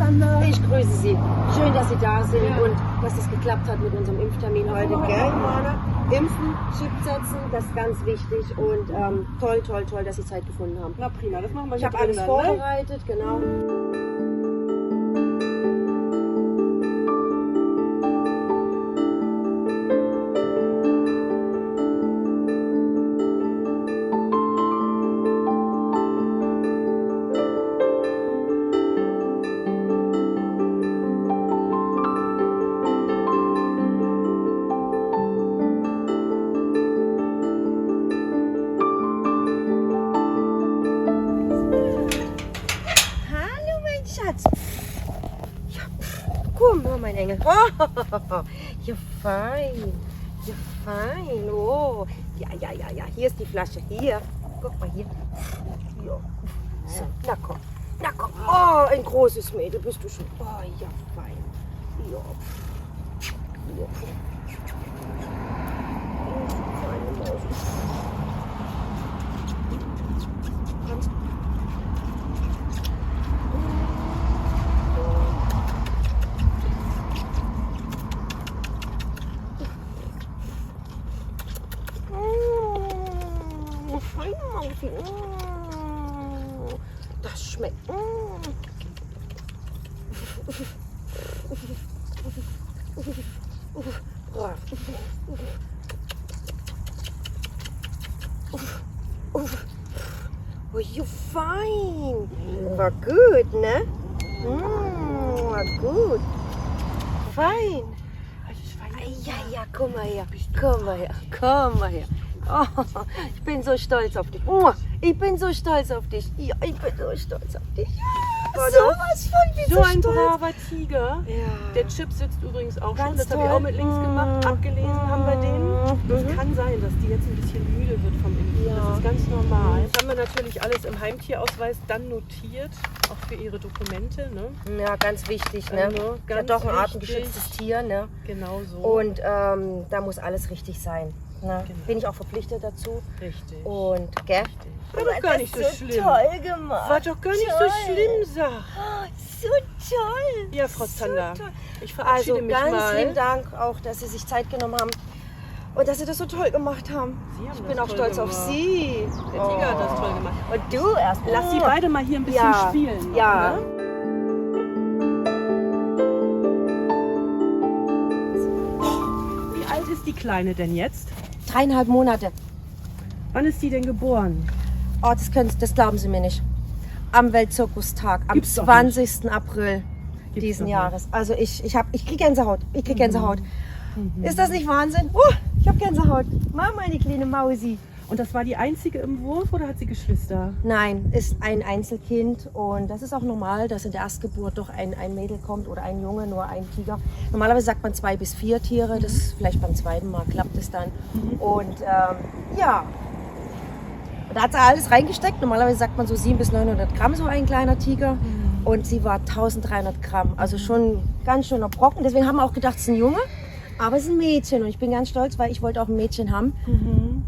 Sandra. Ich grüße Sie. Schön, dass Sie da sind Ja. und dass es geklappt hat mit unserem Impftermin heute. Gell, Mana? Impfen, Chip setzen, das ist ganz wichtig und toll, dass Sie Zeit gefunden haben. Na prima, das machen wir Ich mit habe alles anderen, ne? vorbereitet, genau. Hallo, mein Schatz. Ja, guck mal, mein Engel. Oh, ja, fein. Ja, fein. Oh, ja. Hier ist die Flasche. Hier. Guck mal hier. Ja. So, na komm. Oh, ein großes Mädel bist du schon. Oh, ja, fein. Ja. Ja. Feine Maus. Ganz feine Mausi. Das schmeckt. Brav. Oh, you fine. War gut, ne? War gut. Fein. Ja, komm mal her. Komm mal her. Oh, ich bin so stolz auf dich. Oh, ich bin so stolz auf dich. Ja, ich bin so stolz auf dich. Ja, sowas von wie So ein stolz. braver Tiger. Ja. Der Chip sitzt übrigens auch Ganz schon. Das habe ich toll. auch mit links gemacht. Abgelesen haben wir den. Das kann sein, dass die jetzt ein bisschen müde wird vom Impfen. Ja. Das ist ganz normal. Jetzt haben wir natürlich alles im Heimtierausweis dann notiert. Auch für ihre Dokumente. Ne? Ja, ganz wichtig, ne? Also, Ja, ganz doch ein wichtig. artengeschütztes Tier, ne? Genau so. Und da muss alles richtig sein. Ne? Genau. Bin ich auch verpflichtet dazu. Richtig. Und, gell? War doch gar nicht so schlimm. Toll gemacht. War doch gar nicht Toll. so schlimm, Sach. Oh, so toll. Ja, Frau So Zander. toll. Ich verabschiede Also mich ganz mal. lieben Dank auch, dass Sie sich Zeit genommen haben und dass Sie das so toll gemacht haben. Sie haben Ich das bin auch toll stolz auf gemacht. Sie. Der Tiger hat das toll gemacht. Und du erst. Lass sie beide mal hier ein bisschen Ja, spielen. Noch, ja. Ne? Wie alt ist die Kleine denn jetzt? 3,5 Monate. Wann ist die denn geboren? Oh, das glauben Sie mir nicht. Am Weltzirkustag, am Gibt's doch 20. April Gibt's diesen doch Jahres. Also ich kriege Gänsehaut. Gänsehaut. Ist das nicht Wahnsinn? Ich habe Gänsehaut. Mama, meine kleine Mausi. Und das war die einzige im Wurf oder hat sie Geschwister? Nein, ist ein Einzelkind und das ist auch normal, dass in der Erstgeburt doch ein Mädel kommt oder ein Junge, nur ein Tiger. Normalerweise sagt man 2 bis 4 Tiere, das ist vielleicht beim zweiten Mal klappt es dann. Und ja, und da hat sie alles reingesteckt. Normalerweise sagt man so 700 bis 900 Gramm so ein kleiner Tiger und sie war 1300 Gramm, also schon ganz schöner Brocken. Deswegen haben wir auch gedacht, es ist ein Junge, aber es ist ein Mädchen und ich bin ganz stolz, weil ich wollte auch ein Mädchen haben.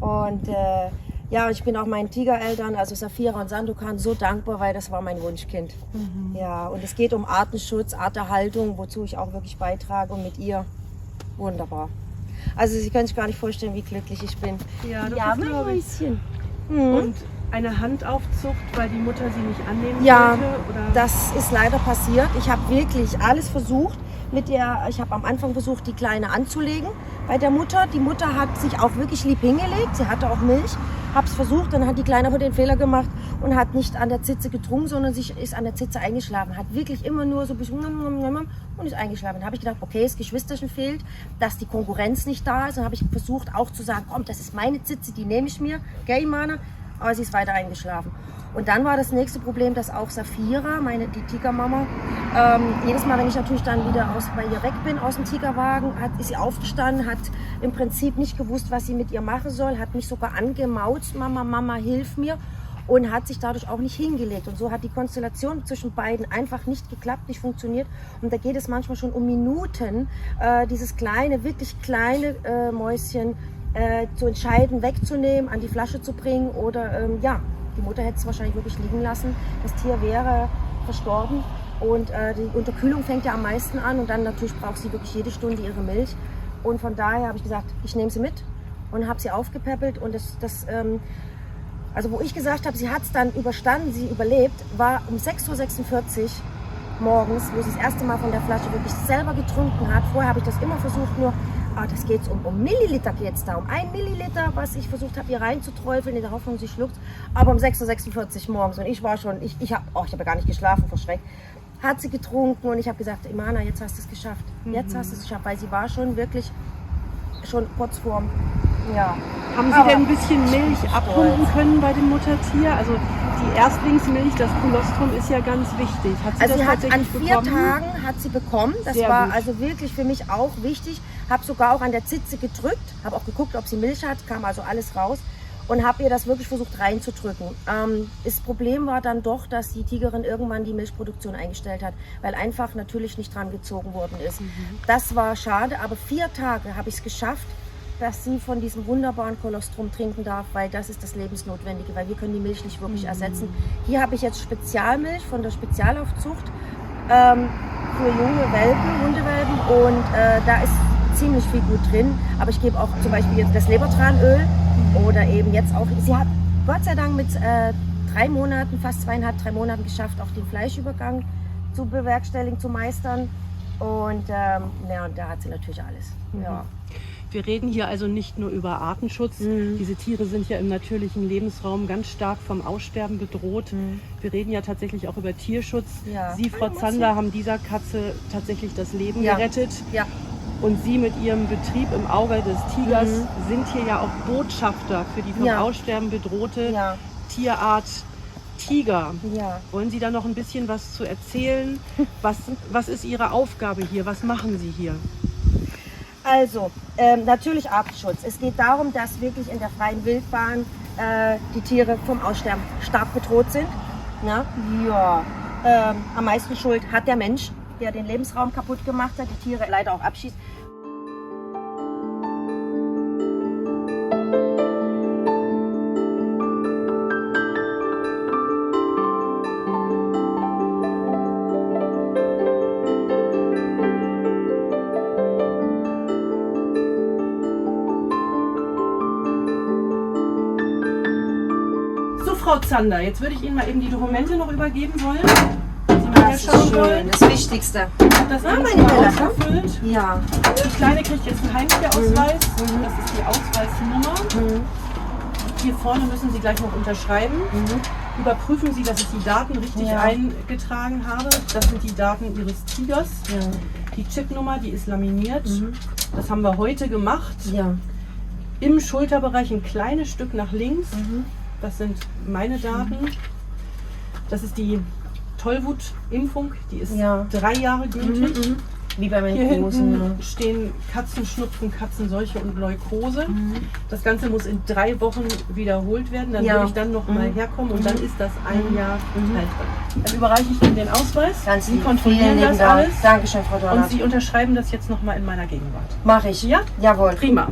Und ja, und ich bin auch meinen Tigereltern, also Safira und Sandokan, so dankbar, weil das war mein Wunschkind. Ja, und es geht um Artenschutz, Arterhaltung, wozu ich auch wirklich beitrage und mit ihr wunderbar. Also Sie können sich gar nicht vorstellen, wie glücklich ich bin. Ja, das Ja, ist, mein glaube ich. Häuschen. Und eine Handaufzucht, weil die Mutter sie nicht annehmen Ja, wollte? Oder? das ist leider passiert. Ich habe wirklich alles versucht. Ich habe am Anfang versucht, die Kleine anzulegen bei der Mutter. Die Mutter hat sich auch wirklich lieb hingelegt. Sie hatte auch Milch. Habe es versucht, dann hat die Kleine aber den Fehler gemacht und hat nicht an der Zitze getrunken, sondern ist an der Zitze eingeschlafen. Hat wirklich immer nur so ein bisschen und ist eingeschlafen. Dann habe ich gedacht, okay, das Geschwisterchen fehlt, dass die Konkurrenz nicht da ist. Dann habe ich versucht auch zu sagen, komm, das ist meine Zitze, die nehme ich mir. Gell, Imana? Aber sie ist weiter eingeschlafen. Und dann war das nächste Problem, dass auch Safira, die Tigermama, jedes Mal, wenn ich natürlich dann wieder bei ihr weg bin aus dem Tigerwagen, ist sie aufgestanden, hat im Prinzip nicht gewusst, was sie mit ihr machen soll, hat mich sogar angemauzt, Mama, hilf mir, und hat sich dadurch auch nicht hingelegt. Und so hat die Konstellation zwischen beiden einfach nicht geklappt, nicht funktioniert. Und da geht es manchmal schon um Minuten, dieses kleine, wirklich kleine Mäuschen zu entscheiden, wegzunehmen, an die Flasche zu bringen oder ja, die Mutter hätte es wahrscheinlich wirklich liegen lassen. Das Tier wäre verstorben Und die Unterkühlung fängt ja am meisten an und dann natürlich braucht sie wirklich jede Stunde ihre Milch. Und von daher habe ich gesagt, ich nehme sie mit und habe sie aufgepäppelt. Und also wo ich gesagt habe, sie hat es dann überstanden, sie überlebt, war um 6:46 Uhr morgens, wo sie das erste Mal von der Flasche wirklich selber getrunken hat. Vorher habe ich das immer versucht, nur, das geht um Milliliter geht es da, um 1 Milliliter, was ich versucht habe, ihr reinzuträufeln, in der Hoffnung, sie schluckt. Aber um 6:46 Uhr morgens und ich war schon, ich habe ja gar nicht geschlafen vor Schreck, hat sie getrunken und ich habe gesagt, Imana, jetzt hast du es geschafft. Jetzt hast du es geschafft, weil sie war schon wirklich schon kurz vorm, ja. Haben Sie denn ein bisschen Milch abpumpen können bei dem Muttertier? Also die Erstlingsmilch, das Kolostrum ist ja ganz wichtig. Hat sie also das sie hat an tatsächlich 4 bekommen? Tagen hat sie bekommen. Das Sehr war gut. also wirklich für mich auch wichtig. Habe sogar auch an der Zitze gedrückt, habe auch geguckt, ob sie Milch hat, kam also alles raus und habe ihr das wirklich versucht reinzudrücken. Das Problem war dann doch, dass die Tigerin irgendwann die Milchproduktion eingestellt hat, weil einfach natürlich nicht dran gezogen worden ist. Das war schade, aber 4 Tage habe ich es geschafft, dass sie von diesem wunderbaren Kolostrum trinken darf, weil das ist das Lebensnotwendige, weil wir können die Milch nicht wirklich ersetzen. Hier habe ich jetzt Spezialmilch von der Spezialaufzucht für junge Welpen, Hundewelpen und da ist ziemlich viel gut drin, aber ich gebe auch zum Beispiel jetzt das Lebertranöl oder eben jetzt auch, sie hat Gott sei Dank mit 3 Monaten, fast 2,5, 3 Monaten geschafft, auch den Fleischübergang zu bewerkstelligen, zu meistern und ja, und da hat sie natürlich alles. Ja. Wir reden hier also nicht nur über Artenschutz. Diese Tiere sind ja im natürlichen Lebensraum ganz stark vom Aussterben bedroht. Wir reden ja tatsächlich auch über Tierschutz. Ja. Sie, Frau Zander, haben dieser Katze tatsächlich das Leben gerettet. Ja. Und Sie mit Ihrem Betrieb im Auge des Tigers sind hier ja auch Botschafter für die vom Aussterben bedrohte Tierart Tiger. Ja. Wollen Sie da noch ein bisschen was zu erzählen? Was ist Ihre Aufgabe hier? Was machen Sie hier? Also, natürlich Artenschutz. Es geht darum, dass wirklich in der freien Wildbahn die Tiere vom Aussterben stark bedroht sind. Na? Ja. Am meisten Schuld hat der Mensch, der den Lebensraum kaputt gemacht hat, die Tiere leider auch abschießt. Frau Zander, jetzt würde ich Ihnen mal eben die Dokumente noch übergeben wollen. Sie mal herschauen wollen. Das Wichtigste. Ich habe das alles meine mal Bella. ausgefüllt. Ja. Die Kleine kriegt jetzt einen Heimtierausweis. Das ist die Ausweisnummer. Hier vorne müssen Sie gleich noch unterschreiben. Überprüfen Sie, dass ich die Daten richtig eingetragen habe. Das sind die Daten Ihres Tigers. Die Chipnummer, die ist laminiert. Das haben wir heute gemacht. Ja. Im Schulterbereich ein kleines Stück nach links. Das sind meine Daten. Das ist die Tollwutimpfung, die ist 3 Jahre gültig. Wie bei meinen Hier Großen. hinten stehen Katzenschnupfen, Katzenseuche und Leukose. Das Ganze muss in 3 Wochen wiederholt werden. Dann würde ich dann noch mal herkommen und dann ist das 1 Jahr haltbar. Dann überreiche ich Ihnen den Ausweis. Ganz Sie lieb. kontrollieren Vielen das lieben Dank. alles. Dankeschön, Frau Donat. Und Sie unterschreiben das jetzt noch mal in meiner Gegenwart. Mache ich. Ja? Jawohl. Prima.